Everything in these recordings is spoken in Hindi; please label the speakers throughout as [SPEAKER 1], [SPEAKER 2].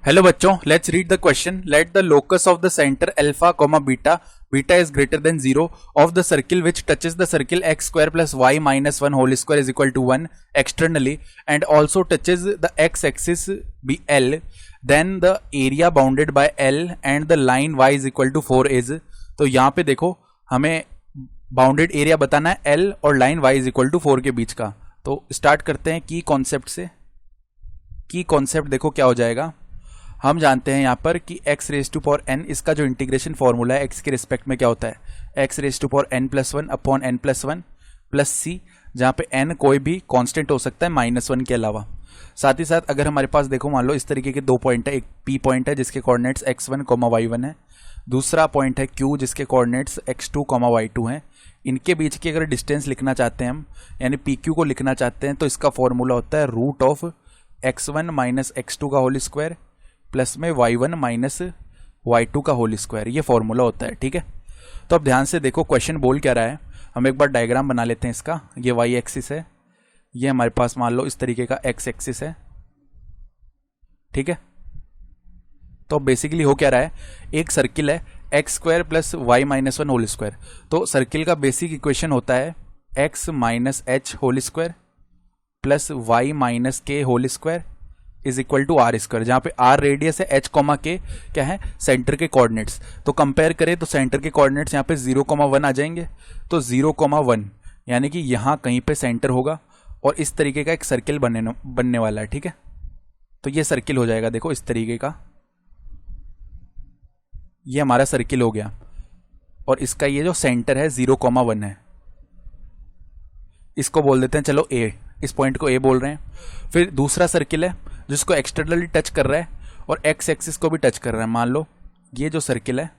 [SPEAKER 1] हेलो बच्चों, let's read the question. Let the locus of the centre alpha comma beta beta is greater than 0 of the circle which touches the circle X square plus Y minus 1 whole square is equal to 1 externally and also touches the X axis be L, then the area bounded by L and the line Y is equal to 4 is. तो यहाँ पे देखो हमें बाउंडेड एरिया बताना है एल और line Y is equal to 4 के बीच का. तो स्टार्ट करते हैं की कॉन्सेप्ट से. की कॉन्सेप्ट देखो क्या हो जाएगा. हम जानते हैं यहाँ पर कि x raise to power n इसका जो इंटीग्रेशन फॉर्मूला है x के रिस्पेक्ट में क्या होता है, x raise to power n plus 1 upon n plus 1 plus C, जहाँ पे n कोई भी कांस्टेंट हो सकता है -1 के अलावा. साथ ही साथ अगर हमारे पास देखो मान लो इस तरीके के दो पॉइंट है, एक p पॉइंट है जिसके कोऑर्डिनेट्स x1, y1 है, दूसरा पॉइंट है q जिसके कोऑर्डिनेट्स x2, y2 हैं. इनके बीच की अगर डिस्टेंस लिखना चाहते हैं हम, यानी pq को लिखना चाहते हैं, तो इसका फॉर्मूला होता है root of x1 minus x2 का होल स्क्वायर प्लस में y1 माइनस y2 का होल स्क्वायर. ये फॉर्मूला होता है. ठीक है, तो अब ध्यान से देखो क्वेश्चन बोल क्या रहा है. हम एक बार डायग्राम बना लेते हैं इसका. ये y एक्सिस है, ये हमारे पास मान लो इस तरीके का x एक्सिस है. ठीक है, तो बेसिकली हो क्या रहा है, एक सर्किल है x square plus Y minus 1 whole square. तो सर्किल का बेसिक इक्वेशन होता है x minus h whole square plus Y minus k whole square is equal to r square, जहां पे आर रेडियस है, एच कॉमा के क्या है सेंटर के कोऑर्डिनेट्स. तो कंपेयर करें तो सेंटर के कोऑर्डिनेट्स यहाँ पे 0,1 आ जाएंगे. तो 0,1 यानी कि यहाँ कहीं पे सेंटर होगा और इस तरीके का एक सर्किल बनने वाला है. ठीक है, तो ये सर्किल हो जाएगा देखो इस तरीके का. ये हमारा सर्किल हो गया और इसका ये जो सेंटर है 0,1 है, इसको बोल देते हैं चलो ए. इस पॉइंट को ए बोल रहे हैं. फिर दूसरा सर्किल है जिसको एक्सटर्नली टच कर रहा है और एक्स एक्सिस को भी टच कर रहा है. मान लो ये जो सर्किल है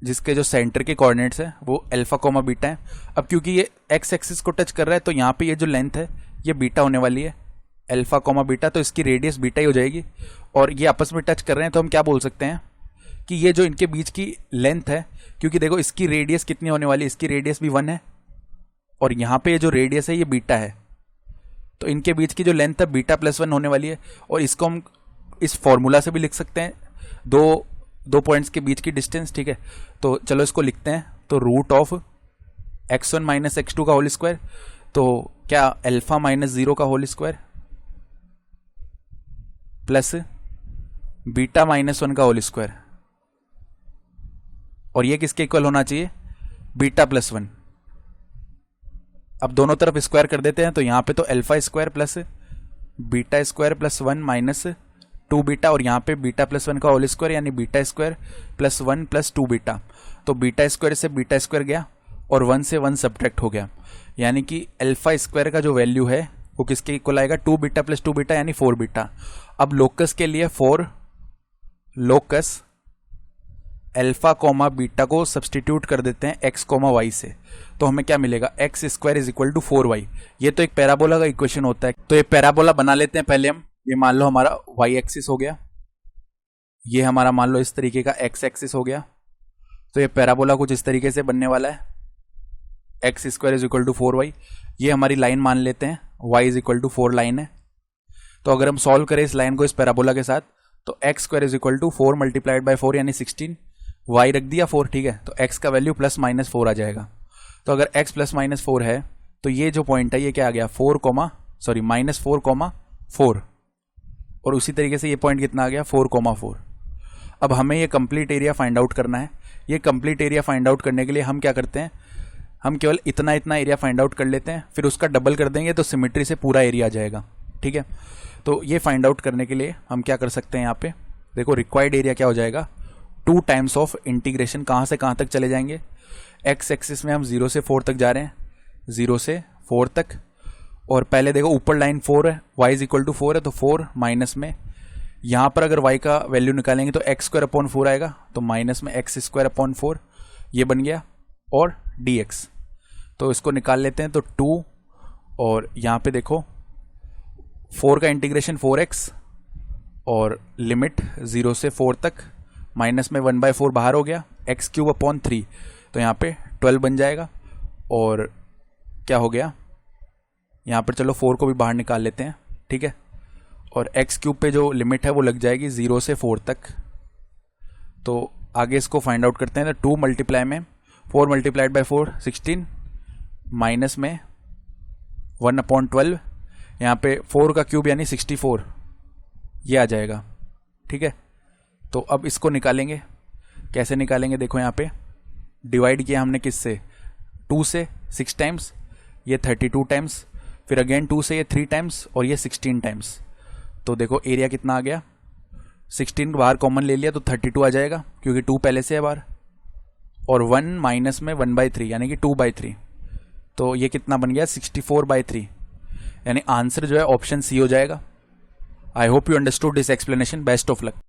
[SPEAKER 1] जिसके जो सेंटर के कोऑर्डिनेट्स है वो अल्फा कॉमा बीटा है. अब क्योंकि ये एक्स एक्सिस को टच कर रहा है तो यहाँ पे ये जो लेंथ है ये बीटा होने वाली है, अल्फा कॉमा बीटा, तो इसकी रेडियस बीटा ही हो जाएगी. और ये आपस में टच कर रहे हैं तो हम क्या बोल सकते हैं कि ये जो इनके बीच की लेंथ है, क्योंकि देखो इसकी रेडियस कितनी होने वाली है, इसकी रेडियस भी 1 है और यहाँ पे ये जो रेडियस है ये बीटा है, तो इनके बीच की जो लेंथ है बीटा प्लस 1 होने वाली है. और इसको हम इस फॉर्मूला से भी लिख सकते हैं, दो पॉइंट्स के बीच की डिस्टेंस. ठीक है, तो चलो इसको लिखते हैं. तो root of x1 minus x2 का होल स्क्वायर, तो क्या अल्फा माइनस 0 का whole square plus beta minus 1 का होल स्क्वायर, और ये किसके इक्वल होना चाहिए, बीटा प्लस 1. अब दोनों तरफ स्क्वायर कर देते हैं तो यहाँ पे तो alpha square plus beta square plus 1 minus 2 beta, और यहाँ पे बीटा प्लस 1 का होल स्क्वायर यानी beta square plus 1 plus 2 beta. तो बीटा स्क्वायर से बीटा स्क्वायर गया और 1 से 1 सब्ट्रैक्ट हो गया, यानी कि अल्फा स्क्वायर का जो वैल्यू है वो किसके इक्वल आएगा, 2 बीटा प्लस 2 बीटा यानी 4 बीटा. अब लोकस के लिए 4 लोकस अल्फा कॉमा बीटा को सब्सटीट्यूट कर देते हैं एक्स कॉमा वाई से, तो हमें क्या मिलेगा, X square is equal to 4y. ये तो एक पैराबोला का इक्वेशन होता है. तो ये पैराबोला बना लेते हैं पहले हम. ये मान लो हमारा y एक्सिस हो गया, ये हमारा मान लो इस तरीके का x एक्सिस हो गया. तो ये पैराबोला कुछ इस तरीके से बनने वाला है, x square is equal to 4y. ये हमारी लाइन मान लेते हैं, y is equal to 4 line है. तो अगर हम सॉल्व करें इस लाइन को इस पैराबोला के साथ, तो X square is equal to 4 multiplied by 4 यानी 16, y रख दिया 4. ठीक है, तो x का वैल्यू प्लस माइनस 4 आ जाएगा. तो अगर x प्लस माइनस 4 है तो ये जो पॉइंट है ये क्या आ गया, माइनस 4,4, और उसी तरीके से ये पॉइंट कितना आ गया, 4,4. अब हमें ये कंप्लीट एरिया फाइंड आउट करना है. ये कंप्लीट एरिया फाइंड आउट करने के लिए हम क्या करते हैं, हम केवल इतना एरिया फाइंड आउट कर लेते हैं, फिर उसका डबल कर देंगे तो सिमेट्री से पूरा एरिया आ जाएगा. ठीक है, तो ये फाइंड आउट करने के लिए हम क्या कर सकते हैं, यहाँ पे देखो रिक्वायर्ड एरिया क्या हो जाएगा, 2 टाइम्स ऑफ इंटीग्रेशन. कहाँ से कहाँ तक चले जाएंगे, एक्स एक्सिस में हम 0 से 4 तक जा रहे हैं, 0 से 4 तक. और पहले देखो ऊपर लाइन 4 है, y इज इक्वल टू 4 है, तो 4 माइनस में यहाँ पर अगर y का वैल्यू निकालेंगे तो एक्स स्क्वायर अपॉन 4 आएगा, तो माइनस में एक्स स्क्वायर अपॉन 4 ये बन गया, और dx. तो इसको निकाल लेते हैं, तो 2, और यहाँ पे देखो 4 का इंटीग्रेशन 4x और लिमिट 0 से 4 तक, माइनस में 1/4 बाहर हो गया, एक्स क्यूब अपॉन 3, तो यहाँ पे 12 बन जाएगा. और क्या हो गया, यहाँ पर चलो 4 को भी बाहर निकाल लेते हैं. ठीक है, और एक्स क्यूब पे जो लिमिट है वो लग जाएगी 0 से 4 तक। तो आगे इसको फाइंड आउट करते हैं। तो 2 मल्टीप्लाई में 4 मल्टीप्लाइड बाई 4 16, माइनस में 1/12, यहाँ पे 4 का क्यूब यानी 64, ये आ जाएगा। ठीक है, तो अब इसको निकालेंगे। कैसे निकालेंगे, देखो यहाँ पे डिवाइड किया हमने किससे, 2 से 6 टाइम्स, ये 32 टाइम्स, फिर अगेन 2 से ये 3 टाइम्स और ये 16 टाइम्स। तो देखो एरिया कितना आ गया, 16 बाहर कॉमन ले लिया तो 32 आ जाएगा क्योंकि 2 पहले से है बाहर, और 1 माइनस में 1/3 यानी कि 2/3, तो ये कितना बन गया 64/3, यानी आंसर जो है ऑप्शन सी हो जाएगा। I hope you understood this explanation. Best of luck.